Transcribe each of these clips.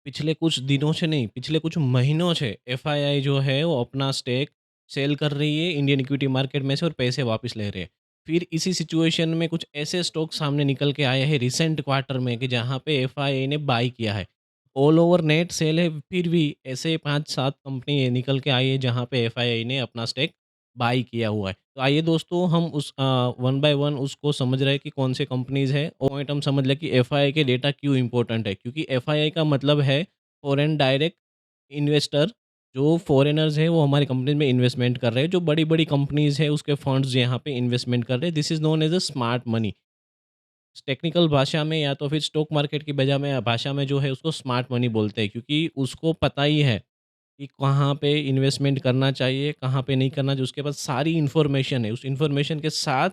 पिछले कुछ दिनों से नहीं, पिछले कुछ महीनों से एफआईआई जो है वो अपना स्टेक सेल कर रही है इंडियन इक्विटी मार्केट में से और पैसे वापस ले रहे हैं। फिर इसी सिचुएशन में कुछ ऐसे स्टॉक सामने निकल के आए हैं रिसेंट क्वार्टर में कि जहाँ पे एफआईआई ने बाय किया है। ऑल ओवर नेट सेल है, फिर भी ऐसे 5-7 कंपनी निकल के आई है जहाँ पे एफआईआई ने अपना स्टेक बाय किया हुआ है। तो आइए दोस्तों हम उस वन बाय वन उसको समझ रहे हैं कि कौन से कंपनीज़ है और पॉइंट हम समझ लें कि एफआईआई के डेटा क्यों इम्पोर्टेंट है। क्योंकि एफआईआई का मतलब है फॉरेन डायरेक्ट इन्वेस्टर, जो फॉरेनर्स हैं वो हमारी कंपनी में इन्वेस्टमेंट कर रहे हैं। जो बड़ी-बड़ी कंपनीज़ हैं उसके फंड्स यहाँ पे इन्वेस्टमेंट कर रहे हैं। This is known as a smart money. Technical भाषा में या तो फिर स्टॉक मार्केट की बजा में भाषा में जो है उसको स्मार्ट मनी बोलते हैं, क्योंकि उसको पता ही है कि कहाँ पे इन्वेस्टमेंट करना चाहिए, कहाँ पे नहीं करना चाहिए। उसके पास सारी इन्फॉर्मेशन है। उस इन्फॉर्मेशन के साथ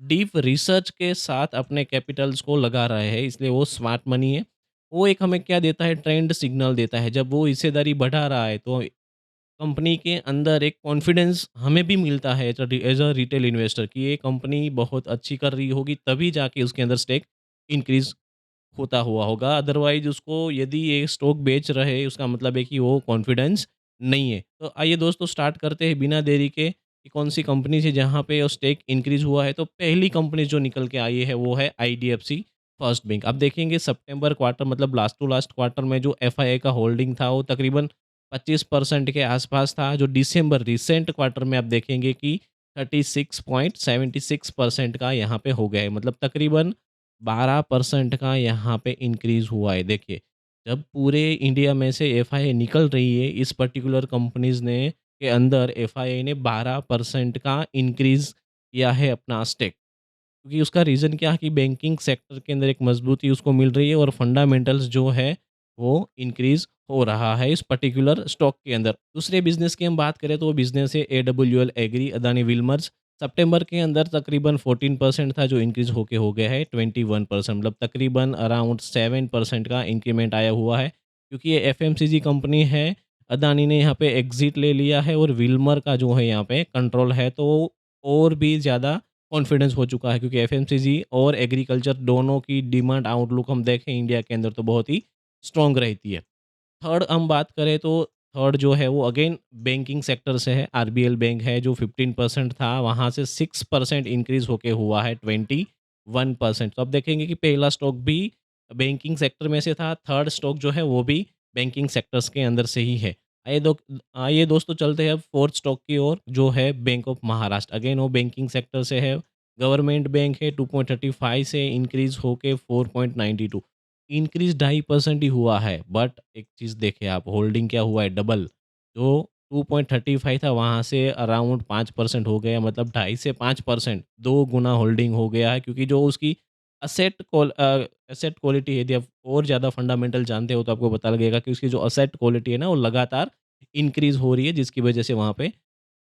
डीप रिसर्च के साथ अपने कैपिटल्स को लगा रहे हैं, इसलिए वो स्मार्ट मनी है। वो एक हमें क्या देता है, ट्रेंड सिग्नल देता है। जब वो हिस्सेदारी बढ़ा रहा है तो कंपनी के अंदर एक कॉन्फिडेंस हमें भी मिलता है एज अ रिटेल इन्वेस्टर कि ये कंपनी बहुत अच्छी कर रही होगी, तभी जाके उसके अंदर स्टेक इंक्रीज होता हुआ होगा। अदरवाइज उसको यदि ये स्टॉक बेच रहे उसका मतलब है कि वो कॉन्फिडेंस नहीं है। तो आइए दोस्तों स्टार्ट करते हैं बिना देरी के कि कौन सी कंपनी से जहाँ पे वो स्टेक इंक्रीज हुआ है। तो पहली कंपनी जो निकल के आई है वो है आईडीएफसी फर्स्ट बैंक। अब देखेंगे सितंबर क्वार्टर मतलब लास्ट टू लास्ट क्वार्टर में जो एफआईआई का होल्डिंग था वो तकरीबन 25% के आसपास था। जो दिसंबर रिसेंट क्वार्टर में आप देखेंगे कि 36.76% का यहाँ पे हो गया है, मतलब तकरीबन 12% का यहाँ पे इंक्रीज़ हुआ है। देखिए, जब पूरे इंडिया में से एफआईआई निकल रही है, इस पर्टिकुलर कंपनीज़ ने के अंदर एफआईआई ने 12% का इंक्रीज़ किया है अपना स्टेक। क्योंकि उसका रीज़न क्या है कि बैंकिंग सेक्टर के अंदर एक मजबूती उसको मिल रही है और फंडामेंटल्स जो है, वो इंक्रीज़ हो रहा है इस पर्टिकुलर स्टॉक के अंदर। दूसरे बिज़नेस की हम बात करें तो वो बिज़नेस है एडब्ल्यूएल एग्री, अदानी विल्मर्स। सितंबर के अंदर तकरीबन 14% था जो इंक्रीज़ होके हो गया है 21%, मतलब तकरीबन अराउंड 7% का इंक्रीमेंट आया हुआ है। क्योंकि ये एफएमसीजी कंपनी है, अदानी ने यहाँ पे एग्ज़िट ले लिया है और विल्मर का जो है यहाँ पे कंट्रोल है, तो और भी ज़्यादा कॉन्फिडेंस हो चुका है। क्योंकि एफएमसीजी और एग्रीकल्चर दोनों की डिमांड आउटलुक हम देखें इंडिया के अंदर तो बहुत ही स्ट्रॉन्ग रहती है। थर्ड हम बात करें तो थर्ड जो है वो अगेन बैंकिंग सेक्टर से है, आरबीएल बैंक है जो 15% था वहाँ से 6% इंक्रीज़ होके हुआ है 21%। तो अब देखेंगे कि पहला स्टॉक भी बैंकिंग सेक्टर में से था, थर्ड स्टॉक जो है वो भी बैंकिंग सेक्टर्स के अंदर से ही है। आइए दो आइए दोस्तों चलते हैं अब फोर्थ स्टॉक की ओर जो है बैंक ऑफ महाराष्ट्र। अगेन वो बैंकिंग सेक्टर से है, गवर्नमेंट बैंक है, 2.35 से इंक्रीज़ होके 4.92, इंक्रीज़ 2.5% ही हुआ है। बट एक चीज़ देखिए आप, होल्डिंग क्या हुआ है, डबल। जो 2.35 था वहाँ से अराउंड 5% हो गया, मतलब 2.5 से 5% 2 गुना होल्डिंग हो गया है। क्योंकि जो उसकी एसेट क्वालिटी है, यदि आप और ज़्यादा फंडामेंटल जानते हो तो आपको पता लगेगा कि उसकी जो एसेट क्वालिटी है ना वो लगातार इंक्रीज़ हो रही है, जिसकी वजह से वहाँ पे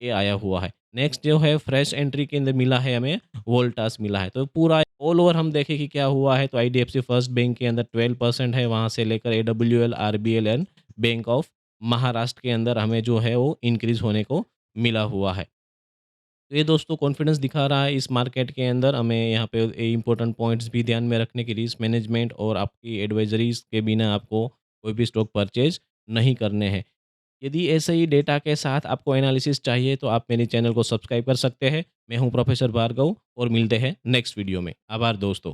ये आया हुआ है। नेक्स्ट जो है फ्रेश एंट्री के अंदर मिला है हमें, वोल्टास मिला है। तो पूरा ऑल ओवर हम देखें कि क्या हुआ है तो आईडीएफसी फर्स्ट बैंक के अंदर 12% है, वहाँ से लेकर AWL, RBL and bank of Maharashtra के अंदर हमें जो है वो इंक्रीज़ होने को मिला हुआ है। तो ये दोस्तों कॉन्फिडेंस दिखा रहा है इस मार्केट के अंदर। हमें यहाँ पे इम्पोर्टेंट पॉइंट्स भी ध्यान में रखने की, रिस्क मैनेजमेंट और आपकी एडवाइजरीज़ के बिना आपको कोई भी स्टॉक परचेज़ नहीं करने हैं। यदि ऐसे ही डेटा के साथ आपको एनालिसिस चाहिए तो आप मेरे चैनल को सब्सक्राइब कर सकते हैं। मैं हूँ प्रोफेसर भार्गव और मिलते हैं नेक्स्ट वीडियो में। आभार दोस्तों।